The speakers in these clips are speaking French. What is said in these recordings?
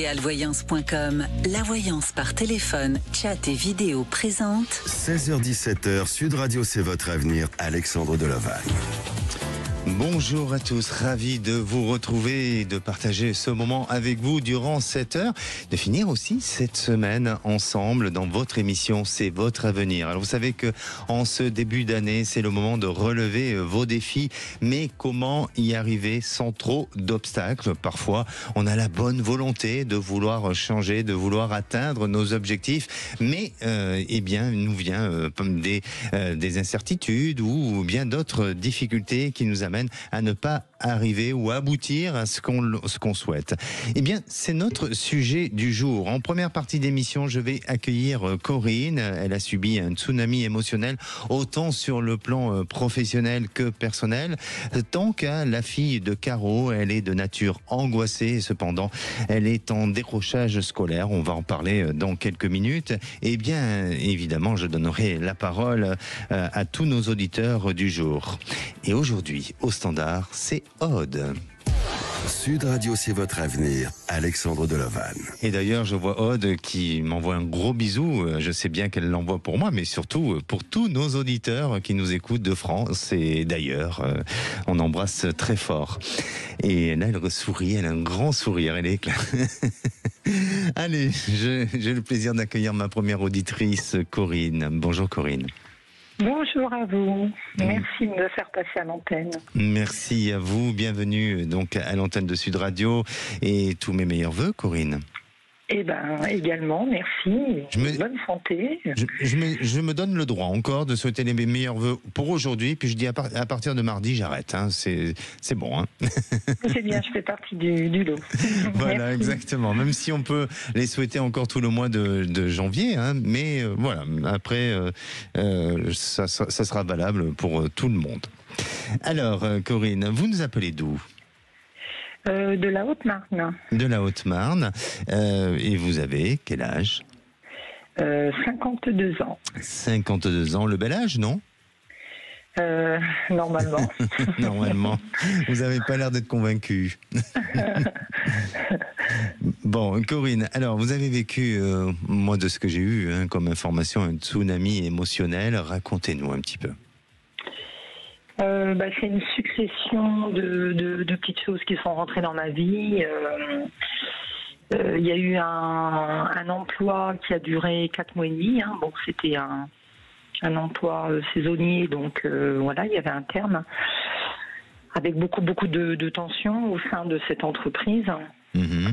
Realvoyance.com, la voyance par téléphone, chat et vidéo présente. 16h-17h, Sud Radio, c'est votre avenir, Alexandre Delovagne. Bonjour à tous, ravi de vous retrouver et de partager ce moment avec vous durant cette heure, de finir aussi cette semaine ensemble dans votre émission C'est votre avenir. Alors vous savez que en ce début d'année, c'est le moment de relever vos défis, mais comment y arriver sans trop d'obstacles? Parfois, on a la bonne volonté de vouloir changer, de vouloir atteindre nos objectifs, mais eh bien, nous vient des incertitudes ou bien d'autres difficultés qui nous amènent à ne pas arriver ou aboutir à ce qu'on souhaite. Eh bien, c'est notre sujet du jour. En première partie d'émission, je vais accueillir Corinne. Elle a subi un tsunami émotionnel, autant sur le plan professionnel que personnel. Tant qu'à la fille de Caro, elle est de nature angoissée, cependant, elle est en décrochage scolaire. On va en parler dans quelques minutes. Et bien, évidemment, je donnerai la parole à tous nos auditeurs du jour. Et aujourd'hui, au standard, c'est Aude. Sud Radio, c'est votre avenir, Alexandre Delovagne. Et d'ailleurs, je vois Aude qui m'envoie un gros bisou. Je sais bien qu'elle l'envoie pour moi, mais surtout pour tous nos auditeurs qui nous écoutent de France et d'ailleurs. On embrasse très fort. Et là, elle sourit, elle a un grand sourire, elle est éclatée. Allez, j'ai le plaisir d'accueillir ma première auditrice, Corinne. Bonjour Corinne. Bonjour à vous, merci de me faire passer à l'antenne. Merci à vous, bienvenue donc à l'antenne de Sud Radio et tous mes meilleurs vœux, Corinne. Eh bien, également, merci, bonne santé. Je me donne le droit encore de souhaiter les meilleurs vœux pour aujourd'hui, puis je dis à partir de mardi, j'arrête, hein, c'est bon. Hein. C'est bien, je fais partie du lot. Voilà, merci. Exactement, même si on peut les souhaiter encore tout le mois de janvier, hein, mais voilà, après, ça sera valable pour tout le monde. Alors, Corinne, vous nous appelez d'où ? De la Haute-Marne. De la Haute-Marne. Et vous avez quel âge ? 52 ans. 52 ans, le bel âge, non ? Normalement. Normalement. Vous n'avez pas l'air d'être convaincu. Bon, Corinne, alors vous avez vécu, moi de ce que j'ai eu comme information, un tsunami émotionnel. Racontez-nous un petit peu. C'est une succession de petites choses qui sont rentrées dans ma vie. Il y a eu un emploi qui a duré 4 mois et demi. Hein. Bon, c'était un emploi saisonnier, donc voilà, il y avait un terme. Avec beaucoup de tensions au sein de cette entreprise. Mmh.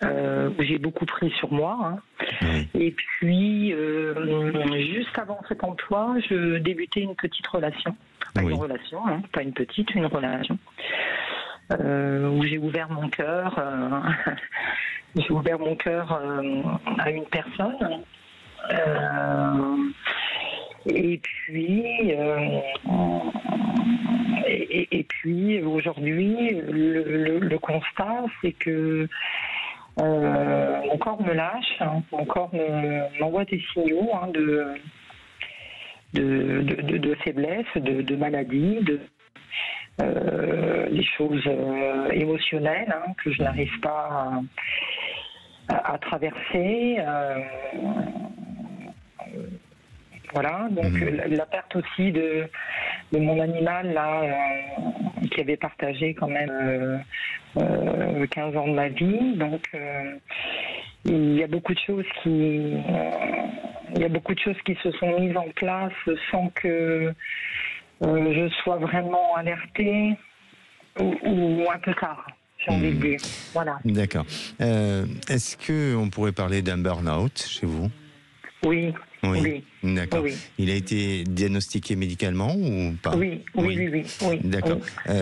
Où j'ai beaucoup pris sur moi. Hein. Oui. Et puis, juste avant cet emploi, je débutais une petite relation. Une relation, hein, pas une petite, une relation. Où j'ai ouvert mon cœur. J'ai ouvert mon cœur à une personne. Et puis aujourd'hui, le constat, c'est que mon corps me lâche, hein, mon corps m'envoie des signaux hein, de faiblesse, de maladie, des choses émotionnelles hein, que je n'arrive pas à traverser. Voilà, donc la perte aussi de mon animal là, qui avait partagé quand même 15 ans de ma vie. Donc il y a beaucoup de choses qui se sont mises en place sans que je sois vraiment alertée ou un peu tard. J'ai envie de dire. Voilà. D'accord. Est-ce qu'on pourrait parler d'un burn-out chez vous ? Oui. Oui. D'accord. Oui. Il a été diagnostiqué médicalement ou pas ? Oui. D'accord. Oui.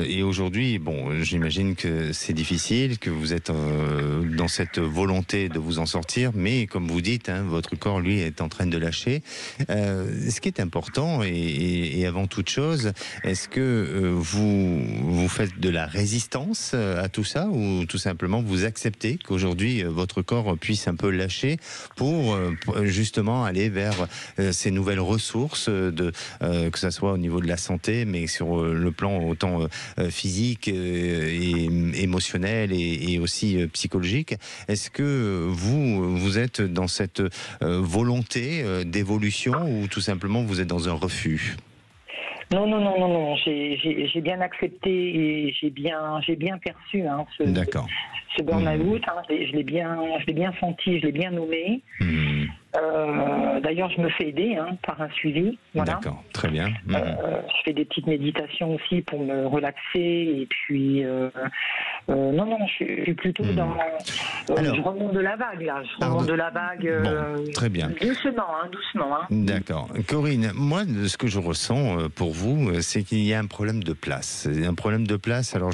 Et aujourd'hui, bon, j'imagine que c'est difficile, que vous êtes dans cette volonté de vous en sortir, mais comme vous dites, hein, votre corps, lui, est en train de lâcher. Ce qui est important, et avant toute chose, est-ce que vous faites de la résistance à tout ça, ou tout simplement vous acceptez qu'aujourd'hui, votre corps puisse un peu lâcher pour justement aller aller vers ces nouvelles ressources, que ce soit au niveau de la santé, mais sur le plan autant physique et émotionnel et aussi psychologique. Est-ce que vous êtes dans cette volonté d'évolution ou tout simplement vous êtes dans un refus ? Non. J'ai bien accepté et j'ai bien perçu ce burn-out. Je l'ai bien senti, je l'ai bien nommé. D'ailleurs, je me fais aider par un suivi. Voilà. D'accord, très bien. Je fais des petites méditations aussi pour me relaxer. Et puis, je suis plutôt dans... Alors, je remonte de la vague, là. Je remonte de la vague très bien. Doucement. D'accord. Corinne, moi, ce que je ressens pour vous, c'est qu'il y a un problème de place. Un problème de place, alors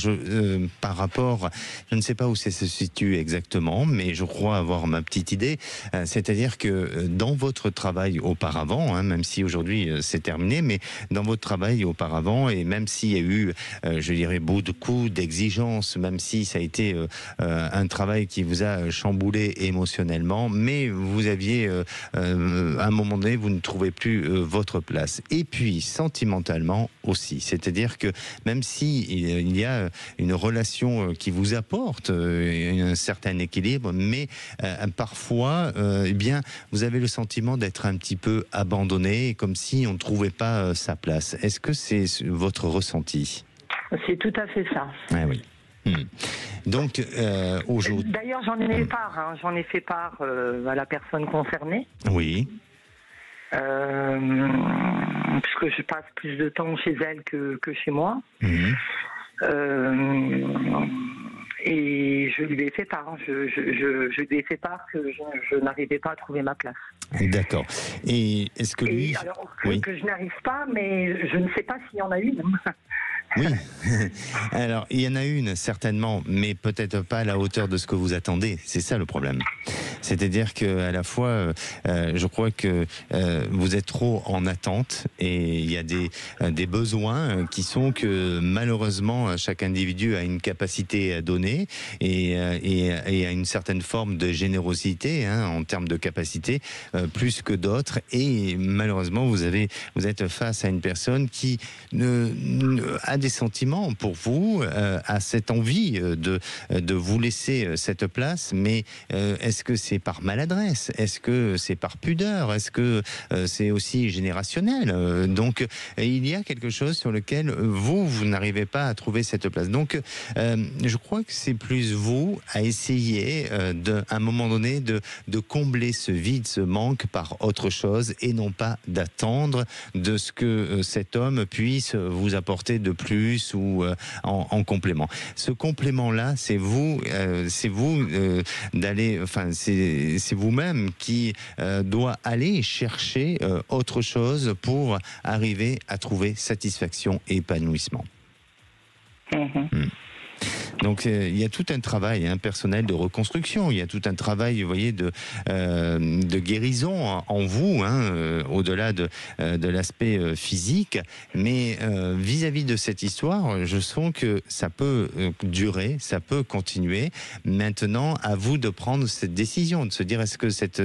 par rapport... Je ne sais pas où ça se situe exactement, mais je crois avoir ma petite idée. C'est-à-dire que dans votre travail auparavant, même si aujourd'hui c'est terminé, mais dans votre travail auparavant, et même s'il y a eu, je dirais, beaucoup d'exigences, même si ça a été un travail qui vous a chamboulé émotionnellement, mais vous aviez, à un moment donné, vous ne trouvez plus votre place. Et puis, sentimentalement aussi. C'est-à-dire que même si il y a une relation qui vous apporte un certain équilibre, mais parfois, vous avez le sentiment d'être un petit peu abandonné, comme si on ne trouvait pas sa place. Est-ce que c'est votre ressenti ? C'est tout à fait ça. Ah oui. Donc, aujourd'hui... D'ailleurs, j'en ai part. J'en ai fait part à la personne concernée. Oui. Puisque je passe plus de temps chez elle que chez moi. Et je lui ai fait part. Je lui ai fait part que je n'arrivais pas à trouver ma place. D'accord. Et est-ce que lui... alors, que je n'arrive pas, mais je ne sais pas s'il y en a une. Oui, alors il y en a une certainement, mais peut-être pas à la hauteur de ce que vous attendez. C'est ça le problème. C'est-à-dire qu'à la fois, je crois que vous êtes trop en attente et il y a des besoins qui sont que malheureusement chaque individu a une capacité à donner et a une certaine forme de générosité en termes de capacité plus que d'autres. Et malheureusement, vous êtes face à une personne qui a des sentiments pour vous, a cette envie de vous laisser cette place, mais est-ce que c'est par maladresse? Est-ce que c'est par pudeur? Est-ce que c'est aussi générationnel? Donc il y a quelque chose sur lequel vous n'arrivez pas à trouver cette place. Donc je crois que c'est plus vous à essayer à un moment donné de combler ce vide, ce manque par autre chose et non pas d'attendre de ce que cet homme puisse vous apporter de plus ou en complément. Ce complément-là, c'est vous d'aller, enfin c'est vous-même qui doit aller chercher autre chose pour arriver à trouver satisfaction et épanouissement. Donc il y a tout un travail personnel de reconstruction, il y a tout un travail, vous voyez, de guérison en vous, au-delà de l'aspect physique. Mais vis-à-vis de cette histoire, je sens que ça peut durer, ça peut continuer. Maintenant, à vous de prendre cette décision, de se dire est-ce que cette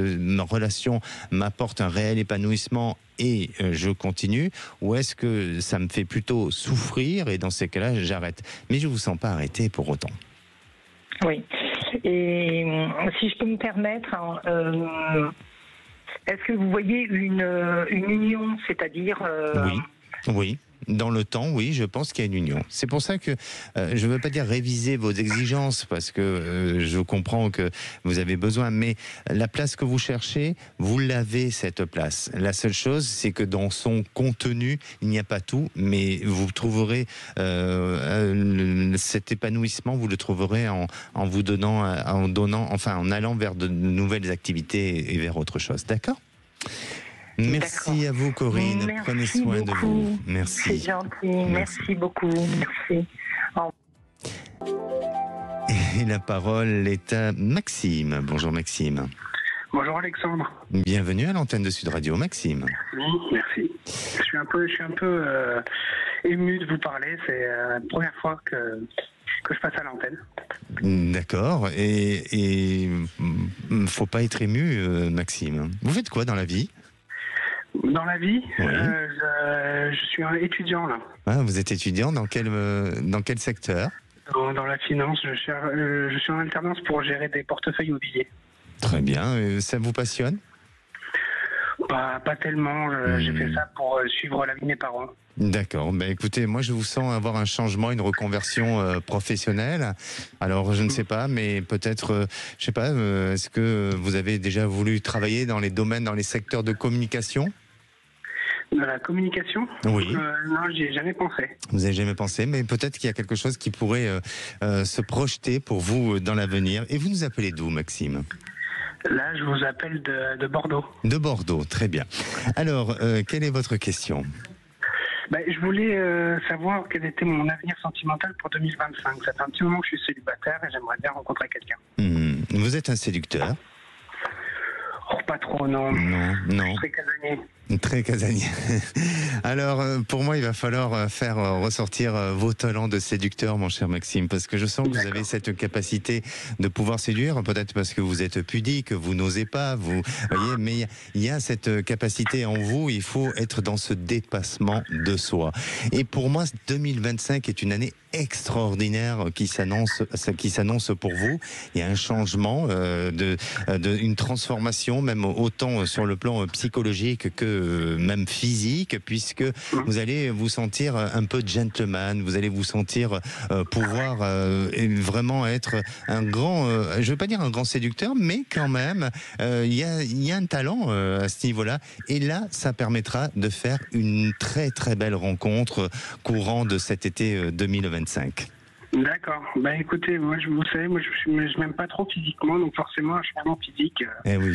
relation m'apporte un réel épanouissement et je continue, ou est-ce que ça me fait plutôt souffrir et dans ces cas-là, j'arrête. Mais je ne vous sens pas arrêter pour autant. Oui. Et si je peux me permettre, est-ce que vous voyez une union, c'est-à-dire... Oui. Dans le temps, oui, je pense qu'il y a une union. C'est pour ça que je ne veux pas dire réviser vos exigences, parce que je comprends que vous avez besoin, mais la place que vous cherchez, vous l'avez, cette place. La seule chose, c'est que dans son contenu, il n'y a pas tout, mais vous trouverez cet épanouissement, vous le trouverez en allant vers de nouvelles activités et vers autre chose. D'accord ? Merci à vous, Corinne. Merci Prenez soin beaucoup. de vous. Merci. C'est gentil. Merci beaucoup. Merci. Et la parole est à Maxime. Bonjour Maxime. Bonjour Alexandre. Bienvenue à l'antenne de Sud Radio, Maxime. Merci. Je suis un peu ému de vous parler. C'est la première fois que je passe à l'antenne. D'accord. Et faut pas être ému, Maxime. Vous faites quoi dans la vie ? Dans la vie, Oui. je suis un étudiant là. Ah, vous êtes étudiant dans quel secteur? Dans la finance, je suis en alternance pour gérer des portefeuilles immobiliers. Très bien. Ça vous passionne? Pas tellement. J'ai fait ça pour suivre la vie de mes parents. D'accord. Ben écoutez, moi je vous sens avoir un changement, une reconversion professionnelle. Alors je ne sais pas, mais peut-être, je sais pas. Est-ce que vous avez déjà voulu travailler dans les domaines, dans les secteurs de communication? De la communication? Oui. Non, j'y ai jamais pensé. Vous n'avez jamais pensé, mais peut-être qu'il y a quelque chose qui pourrait se projeter pour vous dans l'avenir. Et vous nous appelez d'où, Maxime? Là, je vous appelle de Bordeaux. De Bordeaux, très bien. Alors, quelle est votre question? Je voulais savoir quel était mon avenir sentimental pour 2025. Ça fait un petit moment que je suis célibataire et j'aimerais bien rencontrer quelqu'un. Vous êtes un séducteur? Oh, pas trop, non. Non, Je non. suis très casanier. Très casanier. Alors, pour moi, il va falloir faire ressortir vos talents de séducteur, mon cher Maxime, parce que je sens que vous avez cette capacité de pouvoir séduire, peut-être parce que vous êtes pudique, vous n'osez pas, vous voyez, mais il y a cette capacité en vous, il faut être dans ce dépassement de soi. Et pour moi, 2025 est une année extraordinaire qui s'annonce pour vous. Il y a un changement, une transformation, même autant sur le plan psychologique que même physique, puisque vous allez vous sentir un peu gentleman, vous allez vous sentir pouvoir vraiment être un grand, je ne veux pas dire un grand séducteur, mais quand même, il y a un talent à ce niveau-là. Et là, ça permettra de faire une très très belle rencontre courant de cet été 2025. D'accord. Écoutez, vous savez, je m'aime pas trop physiquement, donc forcément, un changement physique. Eh oui,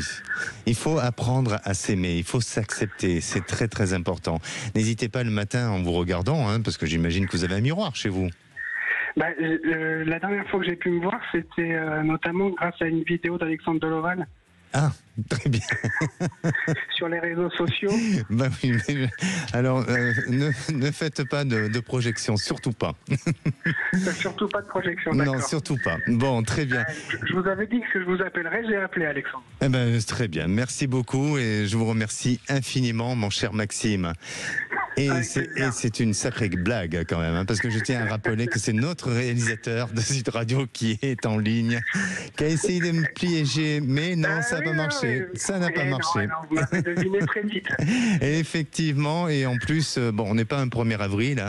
il faut apprendre à s'aimer, il faut s'accepter, c'est très très important. N'hésitez pas le matin en vous regardant, parce que j'imagine que vous avez un miroir chez vous. La dernière fois que j'ai pu me voir, c'était notamment grâce à une vidéo d'Alexandre Delaval. Ah, très bien. Sur les réseaux sociaux. Oui, mais alors ne faites pas de projection, surtout pas. Surtout pas de projection, d'accord. Non, surtout pas. Bon, très bien. Je vous avais dit que je vous appellerais, j'ai appelé Alexandre. Très bien, merci beaucoup et je vous remercie infiniment, mon cher Maxime. Et c'est une sacrée blague quand même, parce que je tiens à rappeler que c'est notre réalisateur de Sud Radio qui est en ligne, qui a essayé de me piéger, mais non, ça n'a pas marché. Ça n'a pas marché. Non, vous m'avez deviné très vite. Et effectivement, et en plus, on n'est pas un 1er avril,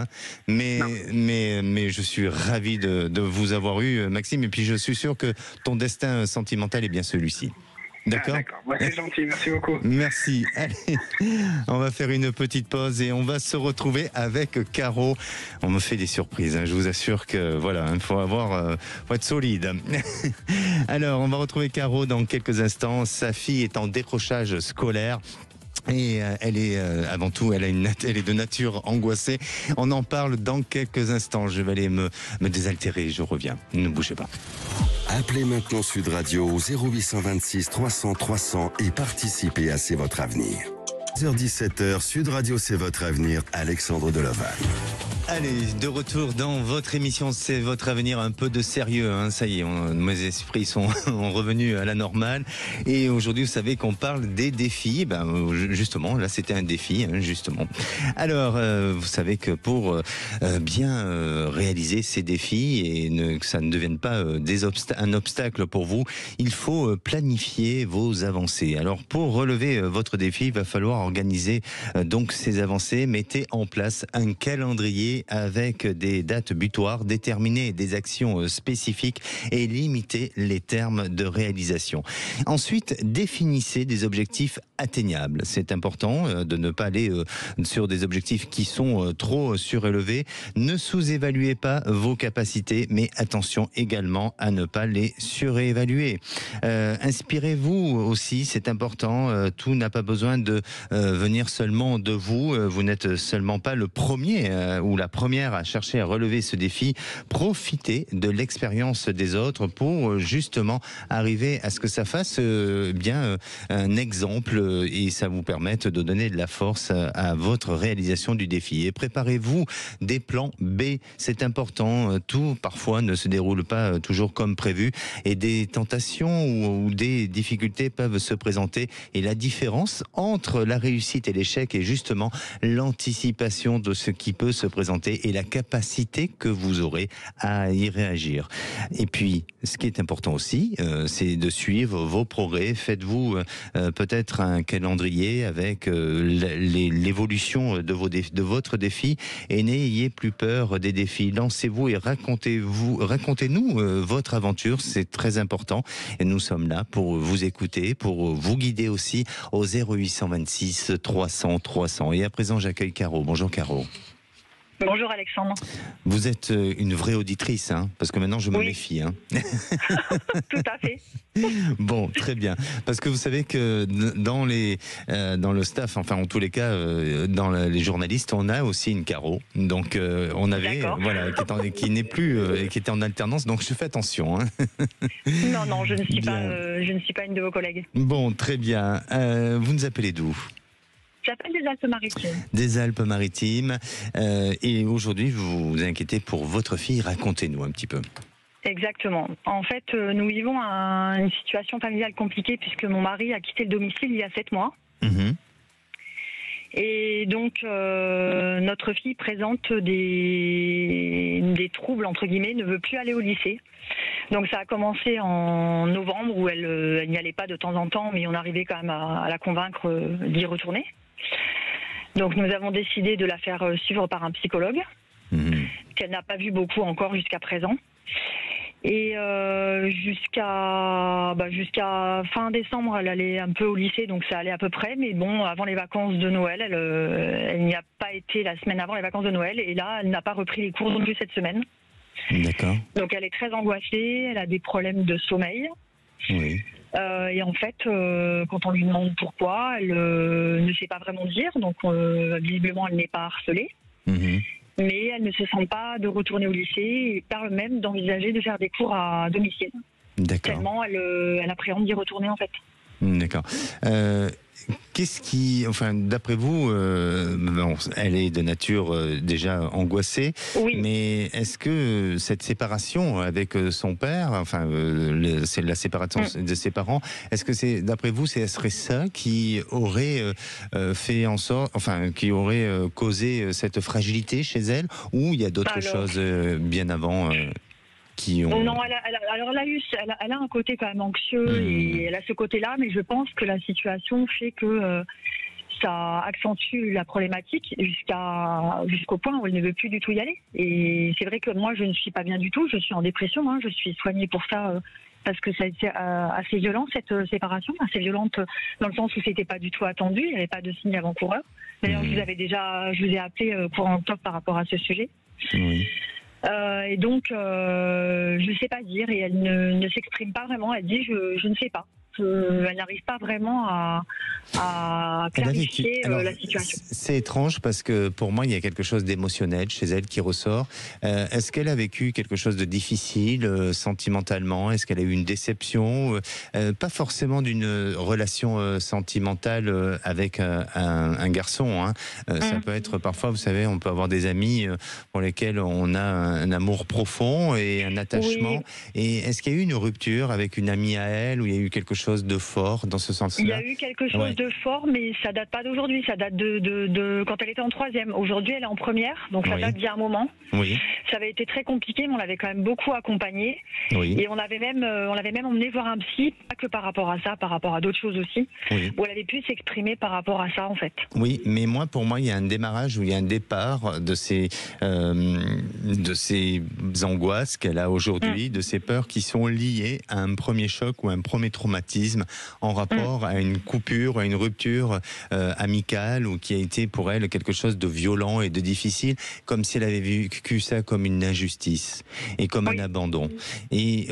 mais je suis ravi de vous avoir eu, Maxime, et puis je suis sûr que ton destin sentimental est bien celui-ci. D'accord. C'est gentil, merci beaucoup. Merci. Allez, on va faire une petite pause et on va se retrouver avec Caro. On me fait des surprises, je vous assure que voilà, il faut être solide. Alors, on va retrouver Caro dans quelques instants. Sa fille est en décrochage scolaire. Et elle est avant tout, elle est de nature angoissée. On en parle dans quelques instants. Je vais aller me désaltérer. Je reviens. Ne bougez pas. Appelez maintenant Sud Radio au 0826 300 300 et participez à C'est votre avenir. 17h, Sud Radio, c'est votre avenir, Alexandre Delaval. Allez, de retour dans votre émission, c'est votre avenir, un peu de sérieux, ça y est, mes esprits sont revenus à la normale. Et aujourd'hui, vous savez qu'on parle des défis. Justement, là, c'était un défi, justement. Alors, vous savez que pour bien réaliser ces défis et que ça ne devienne pas un obstacle pour vous, il faut planifier vos avancées. Alors, pour relever votre défi, il va falloir organiser donc ces avancées. Mettez en place un calendrier avec des dates butoirs, déterminer des actions spécifiques et limiter les termes de réalisation. Ensuite, définissez des objectifs atteignables. C'est important de ne pas aller sur des objectifs qui sont trop surélevés. Ne sous-évaluez pas vos capacités, mais attention également à ne pas les surévaluer. Inspirez-vous aussi, c'est important. Tout n'a pas besoin de venir seulement de vous. Vous n'êtes seulement pas le premier ou la première à chercher à relever ce défi, profitez de l'expérience des autres pour justement arriver à ce que ça fasse bien un exemple et ça vous permette de donner de la force à votre réalisation du défi. Et préparez-vous des plans B, c'est important. Tout parfois ne se déroule pas toujours comme prévu et des tentations ou des difficultés peuvent se présenter. Et la différence entre la réussite et l'échec est justement l'anticipation de ce qui peut se présenter et la capacité que vous aurez à y réagir. Et puis, ce qui est important aussi, c'est de suivre vos progrès. Faites-vous peut-être un calendrier avec l'évolution de votre défi et n'ayez plus peur des défis. Lancez-vous et racontez-nous votre aventure, c'est très important. Et nous sommes là pour vous écouter, pour vous guider aussi au 0826 300 300. Et à présent, j'accueille Caro. Bonjour Caro. Bonjour Alexandre. Vous êtes une vraie auditrice, hein, parce que maintenant je me méfie. Hein. Tout à fait. Bon, très bien. Parce que vous savez que dans le staff, enfin en tous les cas, dans les journalistes, on a aussi une Caro. Donc on avait, voilà, qui n'est plus, qui était en alternance. Donc je fais attention. Hein. Non, je ne suis pas une de vos collègues. Bon, très bien. Vous nous appelez d'où ? J'appelle des Alpes-Maritimes. Des Alpes-Maritimes. Et aujourd'hui, vous vous inquiétez pour votre fille. Racontez-nous un petit peu. Exactement. En fait, nous vivons une situation familiale compliquée puisque mon mari a quitté le domicile il y a 7 mois. Mmh. Et donc, notre fille présente des troubles, entre guillemets, ne veut plus aller au lycée. Donc ça a commencé en novembre où elle n'y allait pas de temps en temps, mais on arrivait quand même à la convaincre d'y retourner. Donc nous avons décidé de la faire suivre par un psychologue, qu'elle n'a pas vu beaucoup encore jusqu'à présent. Et jusqu'à fin décembre, elle allait un peu au lycée, donc ça allait à peu près. Mais bon, avant les vacances de Noël, elle n'y a pas été la semaine avant les vacances de Noël. Et là, elle n'a pas repris les cours non plus cette semaine. D'accord. Donc elle est très angoissée, elle a des problèmes de sommeil. Oui. Et en fait, quand on lui demande pourquoi, elle ne sait pas vraiment dire. Donc visiblement, elle n'est pas harcelée. Mmh. Mais elle ne se sent pas de retourner au lycée et parle même d'envisager de faire des cours à domicile. D'accord. Tellement elle appréhende d'y retourner en fait. D'accord. D'après vous, bon, elle est de nature déjà angoissée, oui. Mais est-ce que cette séparation avec son père, c'est la séparation de ses parents, est-ce que d'après vous, ce serait ça qui aurait fait en sorte, qui aurait causé cette fragilité chez elle, ou il y a d'autres choses bien avant Non, elle a un côté quand même anxieux et elle a ce côté-là, mais je pense que la situation fait que ça accentue la problématique jusqu'au point où elle ne veut plus du tout y aller. Et c'est vrai que moi, je ne suis pas bien du tout, je suis en dépression, je suis soignée pour ça parce que ça a été assez violent cette séparation, assez violente dans le sens où c'était pas du tout attendu, il n'y avait pas de signe avant-coureur. D'ailleurs, je vous ai appelé courant octobre par rapport à ce sujet. Oui. Et donc, je ne sais pas dire, et elle ne s'exprime pas vraiment. Elle dit je ne sais pas. Elle n'arrive pas vraiment à clarifier la situation. C'est étrange parce que pour moi, il y a quelque chose d'émotionnel chez elle qui ressort. Est-ce qu'elle a vécu quelque chose de difficile sentimentalement? Est-ce qu'elle a eu une déception? Pas forcément d'une relation sentimentale avec un garçon. Hein. Ça peut être parfois, vous savez, on peut avoir des amis pour lesquels on a un amour profond et un attachement. Oui. Et est-ce qu'il y a eu une rupture avec une amie à elle, où il y a eu quelque chose de fort dans ce sens-là? Il y a eu quelque chose de fort, mais ça date pas d'aujourd'hui, ça date de quand elle était en 3e. Aujourd'hui, elle est en 1re, donc ça date d'il y a un moment. Oui. Ça avait été très compliqué, mais on l'avait quand même beaucoup accompagnée. Oui. Et on l'avait même emmené voir un psy, pas que par rapport à ça, par rapport à d'autres choses aussi, où elle avait pu s'exprimer par rapport à ça, en fait. Oui, mais pour moi, il y a un démarrage où il y a un départ de ces angoisses qu'elle a aujourd'hui, de ces peurs qui sont liées à un premier choc ou un premier traumatisme traumatisme en rapport à une coupure, à une rupture amicale, ou qui a été pour elle quelque chose de violent et de difficile, comme si elle avait vécu ça comme une injustice et comme un abandon. Et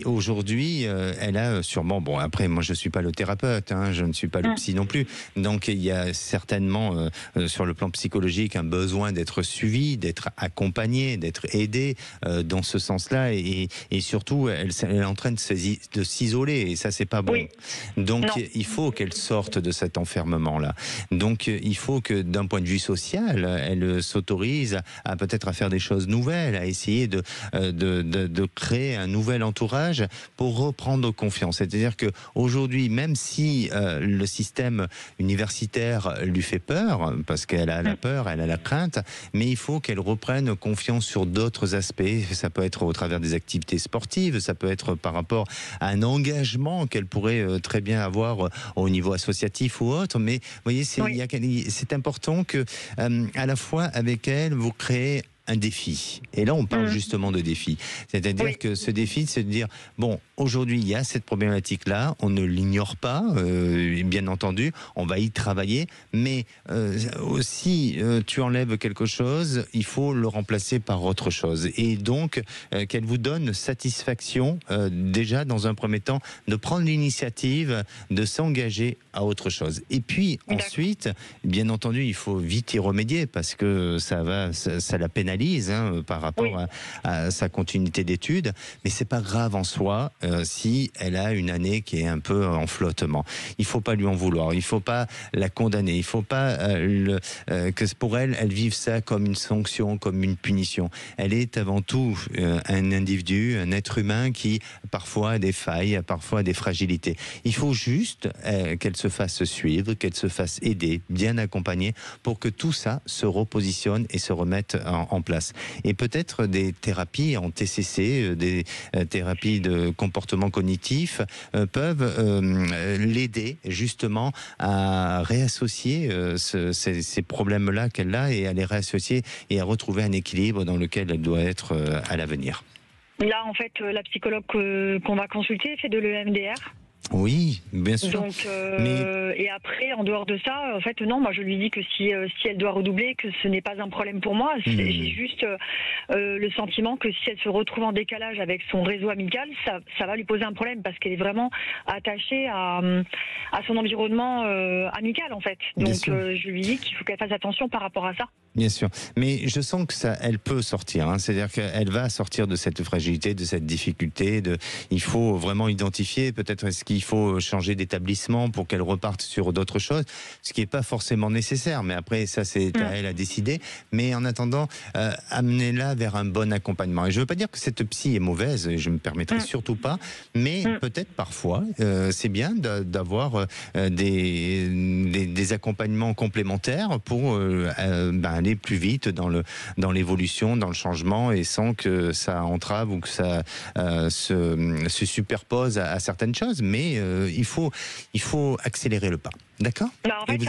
aujourd'hui, elle a sûrement, bon après moi je suis pas le thérapeute, hein, je ne suis pas le psy non plus, donc il y a certainement sur le plan psychologique un besoin d'être suivi, d'être accompagné, d'être aidé dans ce sens-là, et surtout elle est en train de s'isoler, et ça c'est pas bon. Donc il faut qu'elle sorte de cet enfermement-là. Donc il faut que d'un point de vue social, elle s'autorise à peut-être à faire des choses nouvelles, à essayer de créer un nouvel entourage pour reprendre confiance. C'est-à-dire que aujourd'hui, même si le système universitaire lui fait peur, parce qu'elle a la peur, elle a la crainte, mais il faut qu'elle reprenne confiance sur d'autres aspects. Ça peut être au travers des activités sportives, ça peut être par rapport à un engagement qu'elle pourrait très bien avoir au niveau associatif ou autre. Mais vous voyez, c'est important que à la fois avec elle, vous créez un défi. Et là, on parle justement de défi. C'est-à-dire que ce défi, c'est de dire, bon, aujourd'hui, il y a cette problématique-là, on ne l'ignore pas, bien entendu, on va y travailler, mais si tu enlèves quelque chose, il faut le remplacer par autre chose. Et donc, qu'elle vous donne satisfaction, déjà, dans un premier temps, de prendre l'initiative, de s'engager à autre chose. Et puis, ensuite, bien entendu, il faut vite y remédier, parce que ça la pénalise, par rapport à sa continuité d'études, mais c'est pas grave en soi si elle a une année qui est un peu en flottement. Il faut pas lui en vouloir, il faut pas la condamner, il faut pas que pour elle vive ça comme une sanction, comme une punition. Elle est avant tout un individu, un être humain qui parfois a des failles, parfois a des fragilités. Il faut juste qu'elle se fasse suivre, qu'elle se fasse aider, bien accompagner, pour que tout ça se repositionne et se remette en place. Et peut-être des thérapies en TCC, des thérapies de comportement cognitif peuvent l'aider justement à réassocier ces problèmes-là qu'elle a, et à les réassocier et à retrouver un équilibre dans lequel elle doit être à l'avenir. Là, en fait, la psychologue qu'on va consulter fait de l'EMDR. Oui, bien sûr. Donc, et après, en dehors de ça, en fait, non, moi je lui dis que si elle doit redoubler, que ce n'est pas un problème pour moi. J'ai juste le sentiment que si elle se retrouve en décalage avec son réseau amical, ça va lui poser un problème, parce qu'elle est vraiment attachée à son environnement amical, en fait. Donc je lui dis qu'il faut qu'elle fasse attention par rapport à ça. Bien sûr, mais je sens que elle peut sortir, hein. C'est-à-dire qu'elle va sortir de cette fragilité, de cette difficulté. Il faut vraiment identifier, peut-être est-ce qu'il faut changer d'établissement pour qu'elle reparte sur d'autres choses, ce qui n'est pas forcément nécessaire, mais après ça c'est à elle à décider. Mais en attendant, amenez-la vers un bon accompagnement. Et je ne veux pas dire que cette psy est mauvaise, je ne me permettrai surtout pas, mais peut-être parfois c'est bien d'avoir des accompagnements complémentaires pour aller plus vite dans l'évolution, dans le changement, et sans que ça entrave ou que ça se superpose à certaines choses. Mais il faut accélérer le pas. D'accord ? En fait,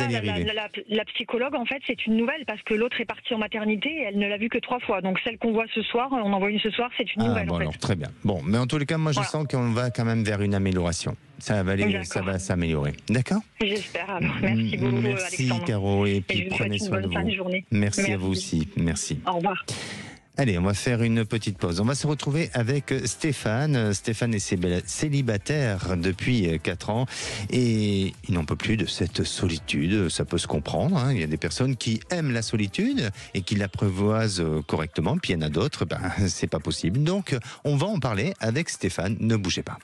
la psychologue, en fait, c'est une nouvelle, parce que l'autre est partie en maternité et elle ne l'a vue que 3 fois. Donc celle qu'on voit ce soir, on en voit une ce soir, c'est une nouvelle. Bon, alors, très bien. Bon, mais en tous les cas, moi, je sens qu'on va quand même vers une amélioration. Ça va s'améliorer. D'accord ? J'espère. Alors, merci beaucoup, merci, Alexandre. Caro, et puis prenez soin de vous. Fin de journée. Merci à vous aussi. Merci. Au revoir. Allez, on va faire une petite pause. On va se retrouver avec Stéphane. Stéphane est célibataire depuis 4 ans et il n'en peut plus de cette solitude. Ça peut se comprendre, hein. Il y a des personnes qui aiment la solitude et qui l'apprivoisent correctement. Puis il y en a d'autres, c'est pas possible. Donc, on va en parler avec Stéphane. Ne bougez pas.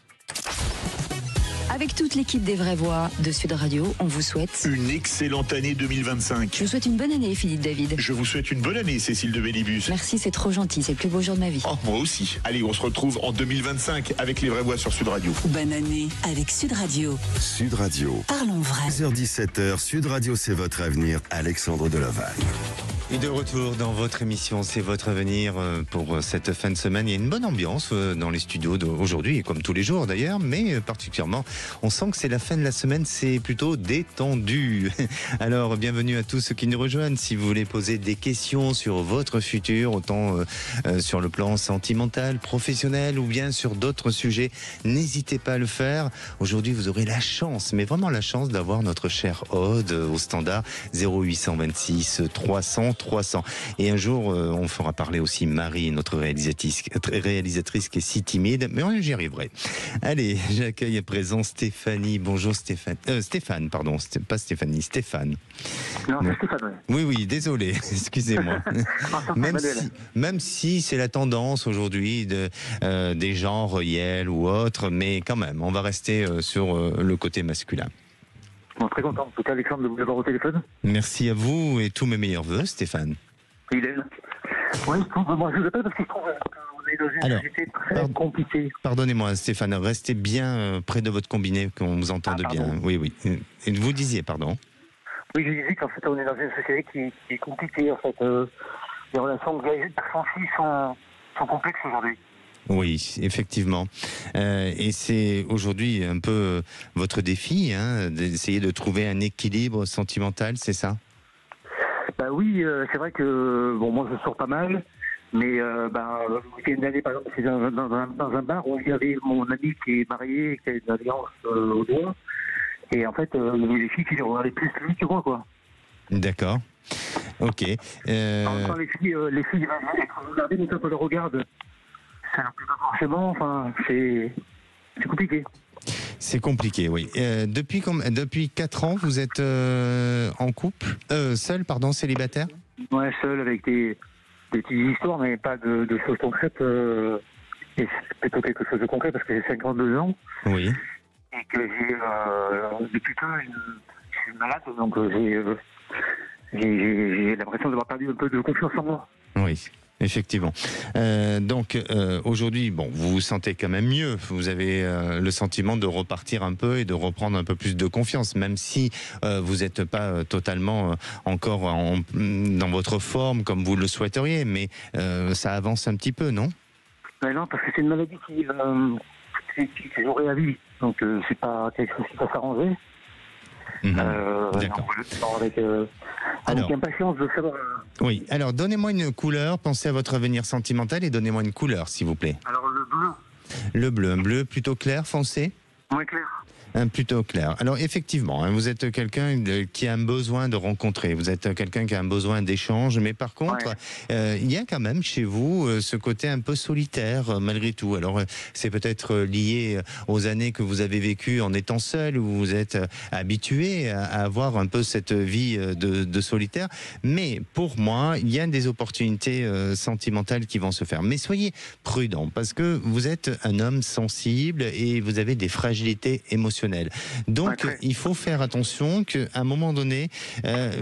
Avec toute l'équipe des Vraies Voix de Sud Radio, on vous souhaite une excellente année 2025. Je vous souhaite une bonne année, Philippe David. Je vous souhaite une bonne année, Cécile de Bellibus. Merci, c'est trop gentil, c'est le plus beau jour de ma vie. Oh, moi aussi. Allez, on se retrouve en 2025 avec les Vraies Voix sur Sud Radio. Bonne année avec Sud Radio. Sud Radio. Parlons vrai. 16h-17h, Sud Radio, c'est votre avenir. Alexandre Delaval. Et de retour dans votre émission, c'est votre avenir pour cette fin de semaine. Il y a une bonne ambiance dans les studios d'aujourd'hui, comme tous les jours d'ailleurs, mais particulièrement, on sent que c'est la fin de la semaine, c'est plutôt détendu. Alors, bienvenue à tous ceux qui nous rejoignent. Si vous voulez poser des questions sur votre futur, autant sur le plan sentimental, professionnel ou bien sur d'autres sujets, n'hésitez pas à le faire. Aujourd'hui, vous aurez la chance, mais vraiment la chance d'avoir notre chère Aude au standard 0826 300 300. Et un jour, on fera parler aussi Marie, notre réalisatrice qui est si timide, mais j'y arriverai. Allez, j'accueille à présent Stéphanie. Bonjour Stéphane. Stéphane, pardon, pas Stéphanie, Stéphane. Non, c'est Stéphane. Oui, désolé, excusez-moi. Même si c'est la tendance aujourd'hui des genres Yel ou autres, mais quand même, on va rester sur le côté masculin. Bon, très content, en tout cas, Alexandre, de vous avoir au téléphone. Merci à vous et tous mes meilleurs vœux, Stéphane. Hélène. Oui, moi je vous appelle parce que je trouve que vous êtes dans une société très compliquée. Pardonnez-moi, Stéphane, restez bien près de votre combiné, qu'on vous entende bien. Oui. Et vous disiez, pardon. Oui, je disais qu'en fait, on est dans une société qui est compliquée, en fait. Les relations de sont complexes aujourd'hui. Oui, effectivement. Et c'est aujourd'hui un peu votre défi, d'essayer de trouver un équilibre sentimental, c'est ça ? Bah oui, c'est vrai que moi je sors pas mal, mais le week-end dernier, par exemple, c'était dans un bar où il y avait mon ami qui est marié, qui a une alliance au doigt, et en fait, les filles qui regardaient plus lui que moi, quoi. D'accord. Ok. Quand les filles regardaient, mais quand on le regarde, ça n'a plus pas forcément, enfin, c'est compliqué. C'est compliqué, oui. Depuis 4 ans, vous êtes en couple, seul, célibataire ? Ouais, seul, avec des petites histoires, mais pas de choses concrètes. Et c'est plutôt quelque chose de concret, parce que j'ai 52 ans. Oui. Et que j'ai, depuis peu, je suis malade, donc j'ai l'impression d'avoir perdu un peu de confiance en moi. Oui. Effectivement. Donc aujourd'hui, vous vous sentez quand même mieux. Vous avez le sentiment de repartir un peu et de reprendre un peu plus de confiance, même si vous n'êtes pas totalement encore dans votre forme comme vous le souhaiteriez, mais ça avance un petit peu, non ? Non, parce que c'est une maladie qui est jouée à vie, donc c'est pas quelque chose qui va s'arranger. D'accord. Avec impatience de savoir. Oui, alors donnez-moi une couleur, pensez à votre avenir sentimental et donnez-moi une couleur, s'il vous plaît. Alors le bleu. Le bleu, un bleu plutôt clair, foncé ? Oui, clair. Plutôt clair. Alors effectivement, vous êtes quelqu'un qui a un besoin de rencontrer, vous êtes quelqu'un qui a un besoin d'échange, mais par contre, il y a quand même chez vous ce côté un peu solitaire malgré tout. Alors c'est peut-être lié aux années que vous avez vécues en étant seul, où vous êtes habitué à avoir un peu cette vie de solitaire, mais pour moi, il y a des opportunités sentimentales qui vont se faire. Mais soyez prudent, parce que vous êtes un homme sensible et vous avez des fragilités émotionnelles. Donc, il faut faire attention qu'à un moment donné,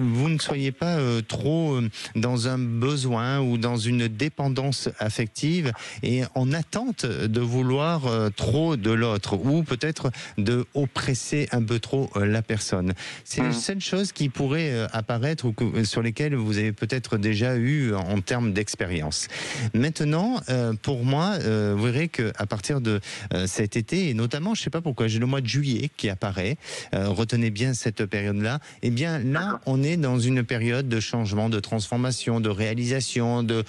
vous ne soyez pas trop dans un besoin ou dans une dépendance affective et en attente de vouloir trop de l'autre ou peut-être de oppresser un peu trop la personne. C'est une seule chose qui pourrait apparaître ou sur lesquelles vous avez peut-être déjà eu en termes d'expérience. Maintenant, pour moi, vous verrez qu'à partir de cet été, et notamment, je ne sais pas pourquoi, j'ai le mois de juillet qui apparaît, retenez bien cette période-là, et bien là, on est dans une période de changement, de transformation, de réalisation, de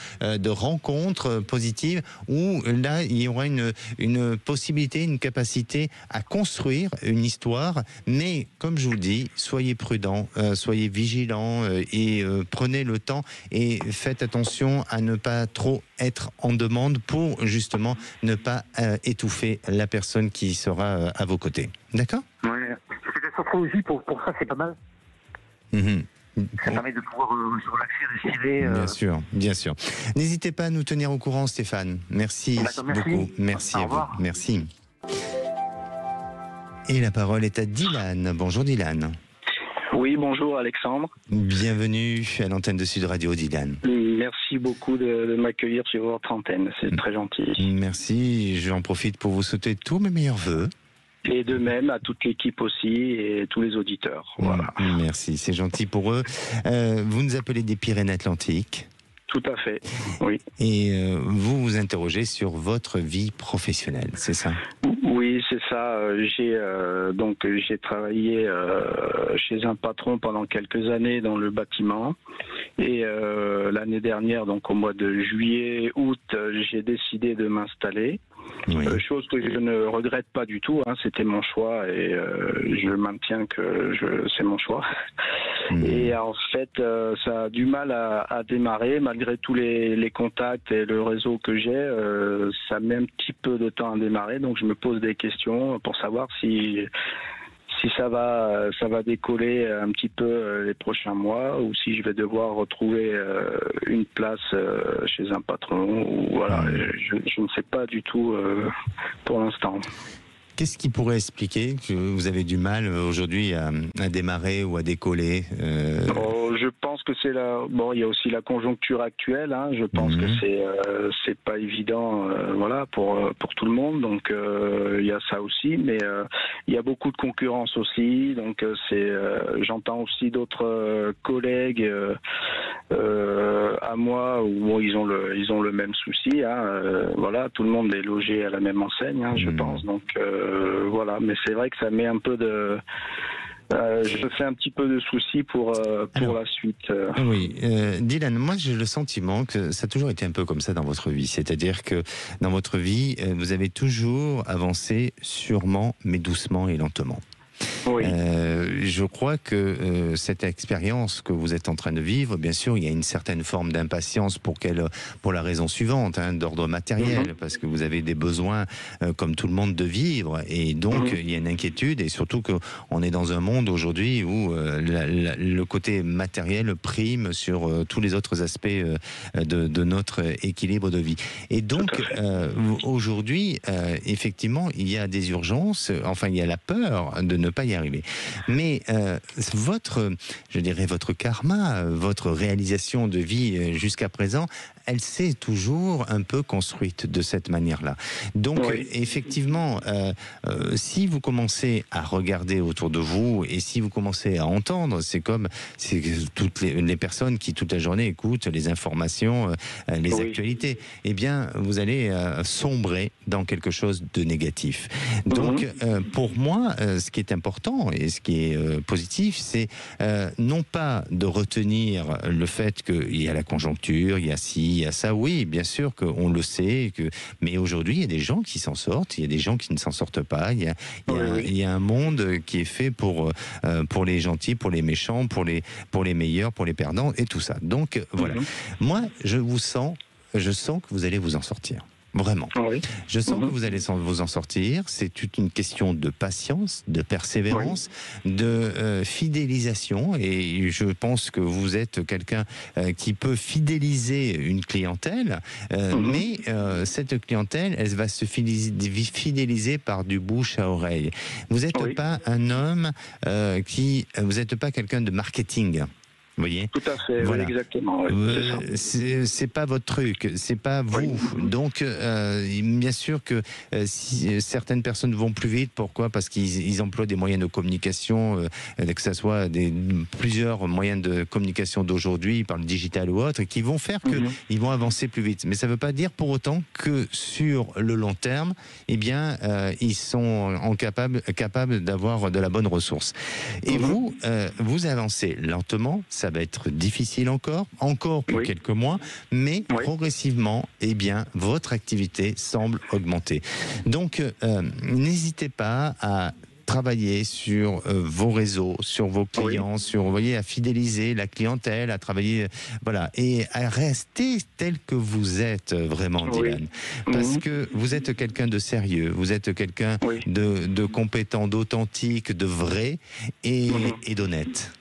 rencontres positives, où là, il y aura une possibilité, une capacité à construire une histoire, mais comme je vous le dis, soyez prudents, soyez vigilants et prenez le temps et faites attention à ne pas trop être en demande pour justement ne pas étouffer la personne qui sera à vos côtés. D'accord ? Oui, c'est la sophrologie, pour ça, c'est pas mal. Ça permet de pouvoir se relaxer, respirer. Bien sûr. N'hésitez pas à nous tenir au courant, Stéphane. Merci beaucoup. Merci à vous. Merci. Et la parole est à Dylan. Bonjour Dylan. Oui, bonjour Alexandre. Bienvenue à l'antenne de Sud Radio, Dylan. Merci beaucoup de m'accueillir sur votre antenne, c'est très gentil. Merci, j'en profite pour vous souhaiter tous mes meilleurs vœux. Et de même à toute l'équipe aussi et tous les auditeurs. Voilà. Merci, c'est gentil pour eux. Vous nous appelez des Pyrénées-Atlantiques. Tout à fait, oui. Et vous vous interrogez sur votre vie professionnelle, c'est ça? Oui, c'est ça. J'ai travaillé chez un patron pendant quelques années dans le bâtiment. Et l'année dernière, donc au mois de juillet, août, j'ai décidé de m'installer. Oui. Chose que je ne regrette pas du tout, hein, c'était mon choix et je maintiens que c'est mon choix. Et en fait, ça a du mal à démarrer, malgré tous les contacts et le réseau que j'ai, ça met un petit peu de temps à démarrer, donc je me pose des questions pour savoir si ça va décoller un petit peu les prochains mois ou si je vais devoir retrouver une place chez un patron. Ou voilà, je ne sais pas du tout pour l'instant. Qu'est-ce qui pourrait expliquer que vous avez du mal aujourd'hui à démarrer ou à décoller Je pense que c'est il y a aussi la conjoncture actuelle. Hein. Je pense que c'est pas évident, voilà, pour tout le monde. Donc il y a ça aussi, mais il y a beaucoup de concurrence aussi. Donc j'entends aussi d'autres collègues à moi où ils ont le même souci. Hein. Voilà, tout le monde est logé à la même enseigne, hein, je pense. Donc voilà, mais c'est vrai que ça met un peu de... je me fais un petit peu de soucis pour la suite. Oui, Dylan, moi j'ai le sentiment que ça a toujours été un peu comme ça dans votre vie. C'est-à-dire que dans votre vie, vous avez toujours avancé sûrement, mais doucement et lentement. Oui. Je crois que cette expérience que vous êtes en train de vivre, bien sûr, il y a une certaine forme d'impatience pour la raison suivante, hein, d'ordre matériel, parce que vous avez des besoins, comme tout le monde, de vivre, et donc il y a une inquiétude, et surtout qu'on est dans un monde aujourd'hui où le côté matériel prime sur tous les autres aspects de notre équilibre de vie. Et donc, aujourd'hui, effectivement, il y a des urgences, enfin, il y a la peur de ne pas y arriver. Mais votre karma, votre réalisation de vie jusqu'à présent, elle s'est toujours un peu construite de cette manière-là. Donc, effectivement, si vous commencez à regarder autour de vous et si vous commencez à entendre, c'est toutes les personnes qui toute la journée écoutent les informations, les actualités, eh bien, vous allez sombrer dans quelque chose de négatif. Donc, pour moi, ce qui est important et ce qui est positif, c'est non pas de retenir le fait qu'il y a la conjoncture, il y a ci, il y a ça, oui, bien sûr qu'on le sait, mais aujourd'hui, il y a des gens qui s'en sortent, il y a des gens qui ne s'en sortent pas, il y a un monde qui est fait pour les gentils, pour les méchants, pour les meilleurs, pour les perdants, et tout ça. Donc, voilà. Moi, je sens que vous allez vous en sortir. Vraiment. Je sens que vous allez vous en sortir. C'est toute une question de patience, de persévérance, de fidélisation. Et je pense que vous êtes quelqu'un qui peut fidéliser une clientèle. Mais cette clientèle, elle va se fidéliser par du bouche à oreille. Vous n'êtes pas un homme vous n'êtes pas quelqu'un de marketing. Vous voyez ? Tout à fait, voilà. Oui, exactement. C'est pas votre truc, c'est pas vous. Donc, bien sûr que si certaines personnes vont plus vite, pourquoi ? Parce qu'ils emploient des moyens de communication, que ce soit plusieurs moyens de communication d'aujourd'hui, par le digital ou autre, qui vont faire qu'ils vont avancer plus vite. Mais ça ne veut pas dire pour autant que sur le long terme, eh bien, ils sont capables d'avoir de la bonne ressource. Et vous avancez lentement. Ça va être difficile encore pour quelques mois, mais progressivement, eh bien, votre activité semble augmenter. Donc, n'hésitez pas à travailler sur vos réseaux, sur vos clients, à fidéliser la clientèle, à travailler, voilà, et à rester tel que vous êtes vraiment, Dylan. Parce que vous êtes quelqu'un de sérieux, vous êtes quelqu'un de compétent, d'authentique, de vrai et d'honnête.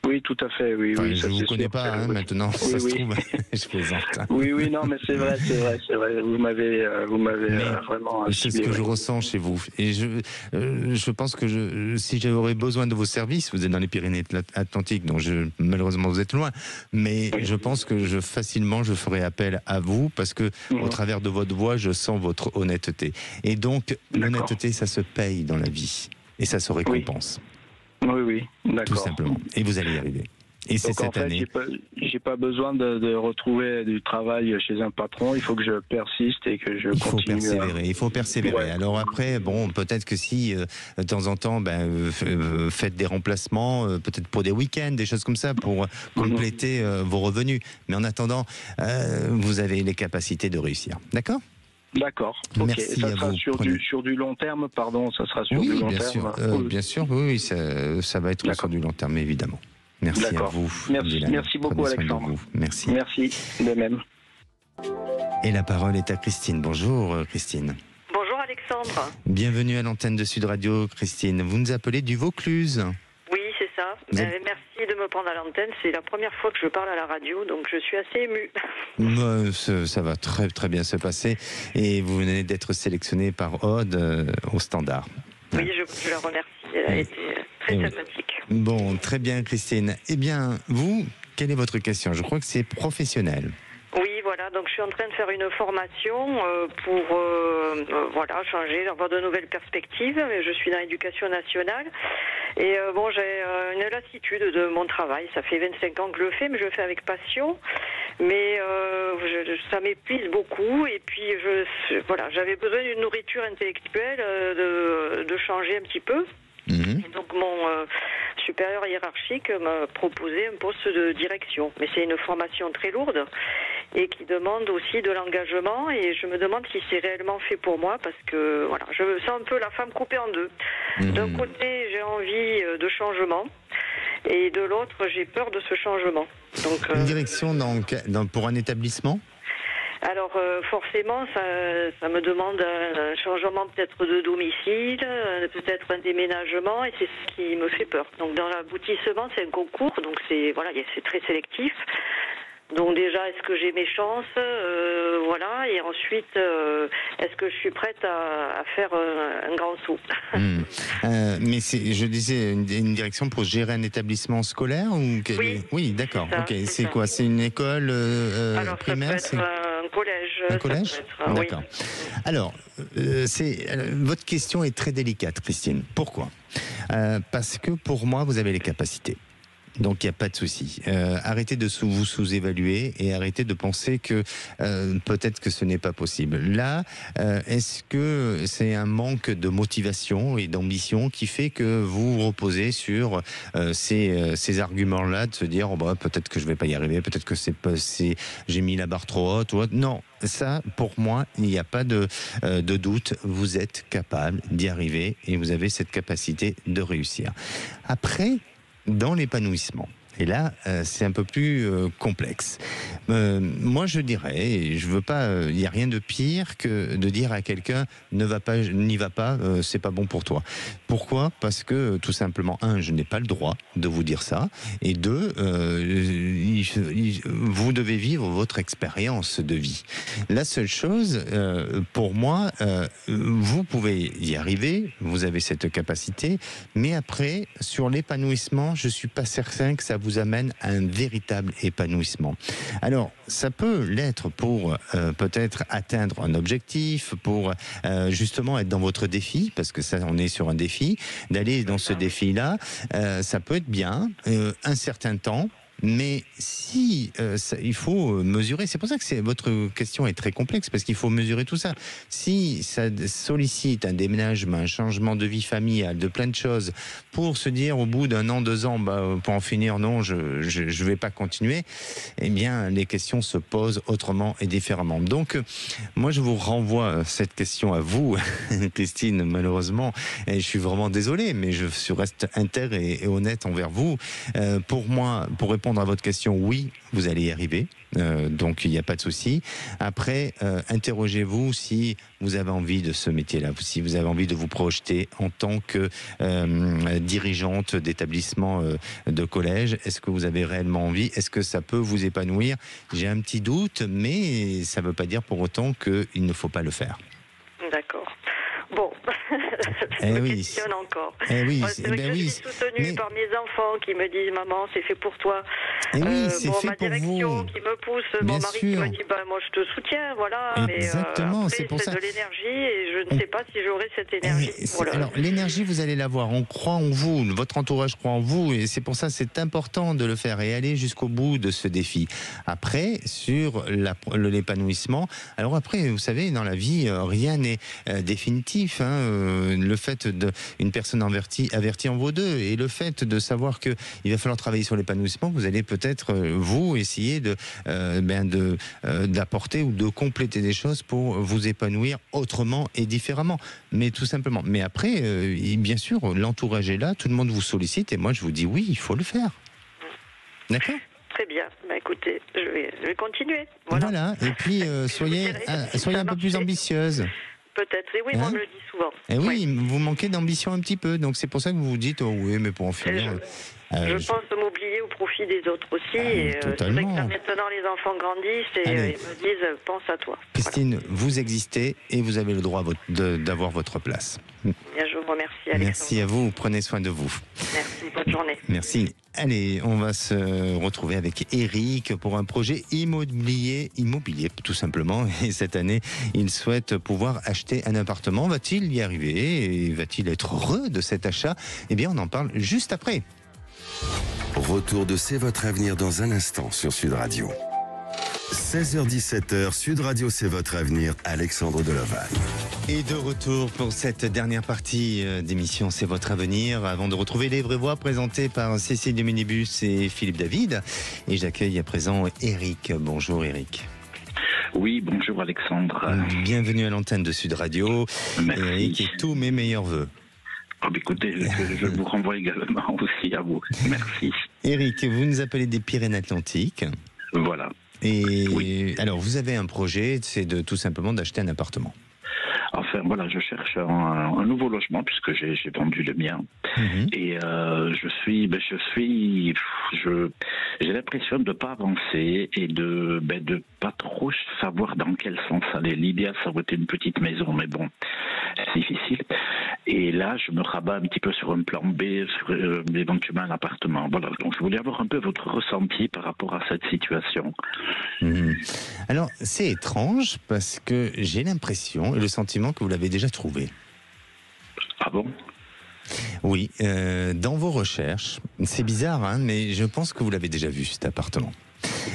Oui, tout à fait, oui. Enfin, oui, je ne vous connais pas, hein, maintenant, ça se trouve, je plaisante. Oui, non, mais c'est vrai. Vous m'avez vraiment... C'est ce que je ressens chez vous. Et je pense que si j'aurais besoin de vos services, vous êtes dans les Pyrénées-Atlantiques, donc malheureusement vous êtes loin, mais je pense que facilement je ferai appel à vous, parce que au travers de votre voix, je sens votre honnêteté. Et donc, l'honnêteté, ça se paye dans la vie, et ça se récompense. Oui, d'accord. Tout simplement. Et vous allez y arriver. Et c'est cette année. J'ai pas besoin de retrouver du travail chez un patron. Il faut que je persiste et que je continue. Il faut persévérer. Ouais. Alors après, bon, peut-être que si de temps en temps, faites des remplacements, peut-être pour des week-ends, des choses comme ça, pour compléter vos revenus. Mais en attendant, vous avez les capacités de réussir. D'accord ? D'accord. Okay. Merci ça à sera vous. sur du long terme, pardon. Ça sera sur du long terme. Bien sûr, oui, ça va être sur du long terme, évidemment. Merci à vous. Merci beaucoup, Alexandre. Merci. Merci, de même. Et la parole est à Christine. Bonjour, Christine. Bonjour, Alexandre. Bienvenue à l'antenne de Sud Radio, Christine. Vous nous appelez du Vaucluse. Oui, c'est ça. Merci de me prendre à l'antenne. C'est la première fois que je parle à la radio, donc je suis assez émue. Ça va très, très bien se passer. Et vous venez d'être sélectionnée par Aude au Standard. Oui, je la remercie. Elle a été très sympathique. Bon, très bien, Christine. Eh bien, vous, quelle est votre question ? Je crois que c'est professionnel. Oui, voilà, donc je suis en train de faire une formation pour changer, avoir de nouvelles perspectives. Je suis dans l'éducation nationale et j'ai une lassitude de mon travail. Ça fait 25 ans que je le fais, mais je le fais avec passion. Mais ça m'épuise beaucoup et puis j'avais besoin d'une nourriture intellectuelle, de changer un petit peu. Et donc mon supérieur hiérarchique m'a proposé un poste de direction. Mais c'est une formation très lourde et qui demande aussi de l'engagement, et je me demande si c'est réellement fait pour moi, parce que je me sens un peu la femme coupée en deux. D'un côté, j'ai envie de changement, et de l'autre, j'ai peur de ce changement. Donc, une direction pour un établissement ? Alors forcément, ça me demande un changement peut-être de domicile, peut-être un déménagement, et c'est ce qui me fait peur. Donc dans l'aboutissement, c'est un concours, donc c'est très sélectif. Donc déjà, est-ce que j'ai mes chances, et ensuite, est-ce que je suis prête à faire un grand saut? Mais je disais une direction pour gérer un établissement scolaire ou oui, d'accord. Ok, c'est quoi? C'est une école primaire? Ça peut être un collège. Un collège? D'accord. Oui. Alors, votre question est très délicate, Christine. Pourquoi? Parce que pour moi, vous avez les capacités. Donc il n'y a pas de souci. Arrêtez de vous sous-évaluer et arrêtez de penser que peut-être que ce n'est pas possible. Là, est-ce que c'est un manque de motivation et d'ambition qui fait que vous vous reposez sur ces arguments-là, de se dire peut-être que je ne vais pas y arriver, peut-être que j'ai mis la barre trop haute ou autre. Non, ça, pour moi, il n'y a pas de doute. Vous êtes capable d'y arriver et vous avez cette capacité de réussir. Après, dans l'épanouissement. Et là, c'est un peu plus complexe. Moi, je dirais, et je veux pas, il n'y a rien de pire que de dire à quelqu'un n'y va pas, c'est pas bon pour toi. Pourquoi? Parce que tout simplement, je n'ai pas le droit de vous dire ça, et deux, vous devez vivre votre expérience de vie. La seule chose, pour moi, vous pouvez y arriver, vous avez cette capacité, mais après, sur l'épanouissement, je suis pas certain que ça vous amène à un véritable épanouissement. Alors, ça peut l'être pour peut-être atteindre un objectif, pour justement être dans votre défi, parce que ça, on est sur un défi, d'aller dans ce défi-là, ça peut être bien, un certain temps. Mais si il faut mesurer, c'est pour ça que votre question est très complexe, parce qu'il faut mesurer tout ça. Si ça sollicite un déménagement, un changement de vie familiale, de plein de choses, pour se dire au bout d'un an, 2 ans, pour en finir, non, je vais pas continuer, eh bien les questions se posent autrement et différemment. Donc moi je vous renvoie cette question à vous, Christine, malheureusement, et je suis vraiment désolé, mais je reste intègre et honnête envers vous. Pour moi, pour répondre répondre à votre question, oui, vous allez y arriver. Donc il n'y a pas de souci. Après, interrogez-vous si vous avez envie de ce métier-là, si vous avez envie de vous projeter en tant que dirigeante d'établissement de collège. Est-ce que vous avez réellement envie? Est-ce que ça peut vous épanouir? J'ai un petit doute, mais ça ne veut pas dire pour autant qu'il ne faut pas le faire. D'accord. Bon, je me questionne encore. C'est vrai que je suis soutenue par mes enfants qui me disent « Maman, c'est fait pour toi ». C'est fait ma direction qui me pousse, mon mari qui me dit « Moi, je te soutiens, voilà ». Exactement, mais c'est pour ça. de l'énergie et je ne sais pas si j'aurai cette énergie. Voilà. Alors, l'énergie, vous allez l'avoir. On croit en vous, votre entourage croit en vous et c'est pour ça que c'est important de le faire et aller jusqu'au bout de ce défi. Après, sur l'épanouissement, alors après, vous savez, dans la vie, rien n'est définitif. Le fait d'une personne avertie en vaut deux, et le fait de savoir qu'il va falloir travailler sur l'épanouissement, vous allez peut-être vous essayer d'apporter ou de compléter des choses pour vous épanouir autrement et différemment, mais tout simplement. Mais après, bien sûr, l'entourage est là, tout le monde vous sollicite et moi je vous dis oui, il faut le faire. D'accord ? Très bien. Écoutez, je vais continuer. Voilà. Et puis soyez un peu plus ambitieuse. Peut-être, et oui, moi on me le dit souvent. Et oui, vous manquez d'ambition un petit peu, donc c'est pour ça que vous vous dites, oh oui, mais pour en finir... Je pense m'oublier au profit des autres aussi, et c'est vrai que maintenant les enfants grandissent et ils me disent, pense à toi. Christine, voilà. Vous existez et vous avez le droit d'avoir votre place. Bien, je vous remercie, Alexandre. Merci à vous, prenez soin de vous. Merci, bonne journée. Merci. Allez, on va se retrouver avec Eric pour un projet immobilier tout simplement. Et cette année, il souhaite pouvoir acheter un appartement. Va-t-il y arriver et va-t-il être heureux de cet achat? Eh bien, on en parle juste après. Retour de C'est votre avenir dans un instant sur Sud Radio. 16h-17h, Sud Radio, c'est votre avenir, Alexandre Delaval. Et de retour pour cette dernière partie d'émission C'est votre avenir, avant de retrouver Les Vraies Voix présentées par Cécile de Minibus et Philippe David. Et j'accueille à présent Eric. Bonjour Eric. Oui, bonjour Alexandre. Bienvenue à l'antenne de Sud Radio. Merci. Eric, et tous mes meilleurs voeux. Écoutez, je vous renvoie également aussi à vous. Merci. Eric, vous nous appelez des Pyrénées-Atlantiques. Voilà. Et oui. Alors, vous avez un projet, c'est tout simplement d'acheter un appartement. Enfin, voilà, je cherche un nouveau logement puisque j'ai vendu le mien. Et j'ai l'impression de ne pas avancer et de pas trop savoir dans quel sens aller. L'idéal, ça aurait été une petite maison, mais bon, c'est difficile. Et là, je me rabats un petit peu sur un plan B, sur éventuellement un appartement. Voilà, donc je voulais avoir un peu votre ressenti par rapport à cette situation. Alors, c'est étrange parce que j'ai l'impression et le sentiment que vous l'avez déjà trouvé. Ah bon ? Oui, dans vos recherches, c'est bizarre, hein, mais je pense que vous l'avez déjà vu, cet appartement.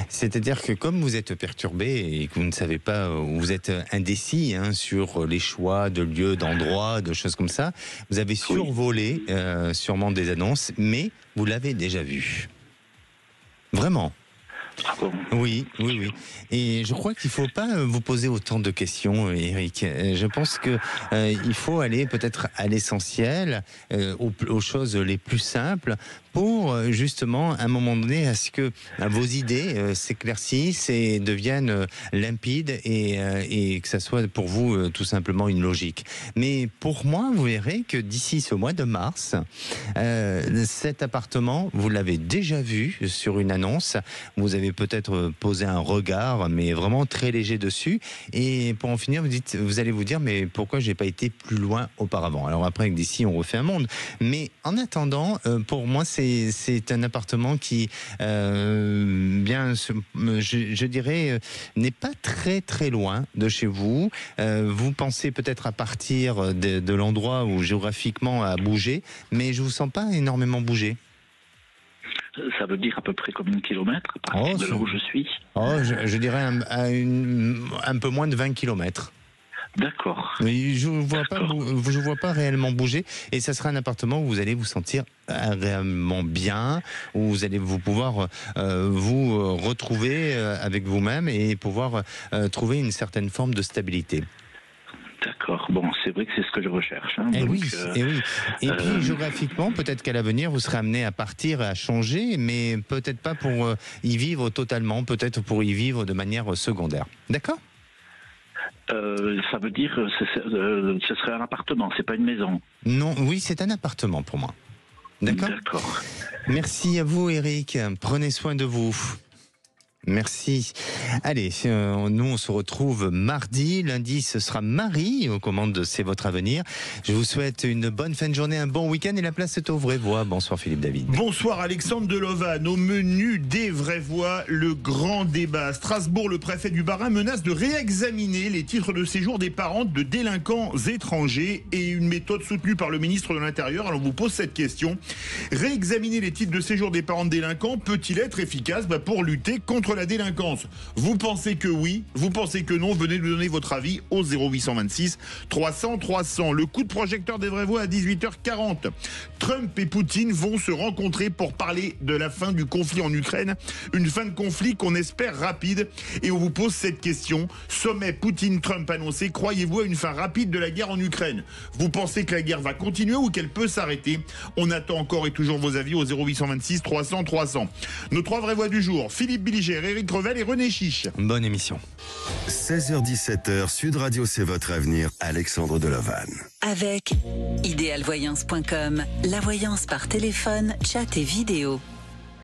C'est-à-dire que comme vous êtes perturbé et que vous ne savez pas, vous êtes indécis sur les choix de lieux, d'endroits, de choses comme ça, vous avez survolé sûrement des annonces, mais vous l'avez déjà vu. Vraiment. Ah bon ? Oui. Et je crois qu'il ne faut pas vous poser autant de questions, Eric. Je pense qu'il faut aller peut-être à l'essentiel, aux choses les plus simples, pour justement, à un moment donné, à ce que vos idées s'éclaircissent et deviennent limpides et que ça soit pour vous tout simplement une logique. Mais pour moi, vous verrez que d'ici ce mois de mars, cet appartement, vous l'avez déjà vu sur une annonce. Vous avez peut-être posé un regard, mais vraiment très léger dessus. Et pour en finir, vous allez vous dire, mais pourquoi j'ai pas été plus loin auparavant? Alors après, d'ici, on refait un monde. Mais en attendant, pour moi, c'est un appartement qui, je dirais, n'est pas très très loin de chez vous. Vous pensez peut-être à partir de l'endroit où géographiquement à bouger, mais je vous sens pas énormément bouger. Ça veut dire à peu près combien de kilomètres à partir de là où je suis? Je dirais un peu moins de 20 kilomètres. D'accord. Mais je ne vois pas réellement bouger. Et ça sera un appartement où vous allez vous sentir réellement bien, où vous allez pouvoir vous retrouver avec vous-même et pouvoir trouver une certaine forme de stabilité. D'accord. Bon, c'est vrai que c'est ce que je recherche. Hein, Et donc, oui. Et puis géographiquement, peut-être qu'à l'avenir, vous serez amené à partir, à changer, mais peut-être pas pour y vivre totalement, peut-être pour y vivre de manière secondaire. D'accord ? Ça veut dire que ce serait un appartement, c'est pas une maison. Non, oui, c'est un appartement pour moi. D'accord ? D'accord. Merci à vous, Eric. Prenez soin de vous. Merci. Allez, nous on se retrouve mardi. Lundi, ce sera Marie aux commandes de C'est votre avenir. Je vous souhaite une bonne fin de journée, un bon week-end et la place est aux vraies voix. Bonsoir Philippe David. Bonsoir Alexandre Delovan. Au menu des vraies voix, le grand débat. À Strasbourg, le préfet du Bas-Rhin menace de réexaminer les titres de séjour des parents de délinquants étrangers et une méthode soutenue par le ministre de l'Intérieur. Alors on vous pose cette question. Réexaminer les titres de séjour des parents de délinquants peut-il être efficace pour lutter contre la délinquance? Vous pensez que oui, vous pensez que non? Venez nous donner votre avis au 0826 300 300. Le coup de projecteur des vraies voix à 18h40. Trump et Poutine vont se rencontrer pour parler de la fin du conflit en Ukraine. Une fin de conflit qu'on espère rapide. Et on vous pose cette question. Sommet Poutine-Trump annoncé. Croyez-vous à une fin rapide de la guerre en Ukraine? Vous pensez que la guerre va continuer ou qu'elle peut s'arrêter? On attend encore et toujours vos avis au 0826 300 300. Nos trois vraies voix du jour. Philippe Billiger, Éric Revel et René Chiche. Bonne émission. 16h-17h, Sud Radio, c'est votre avenir. Alexandre Delovan. Avec idéalvoyance.com, la voyance par téléphone, chat et vidéo.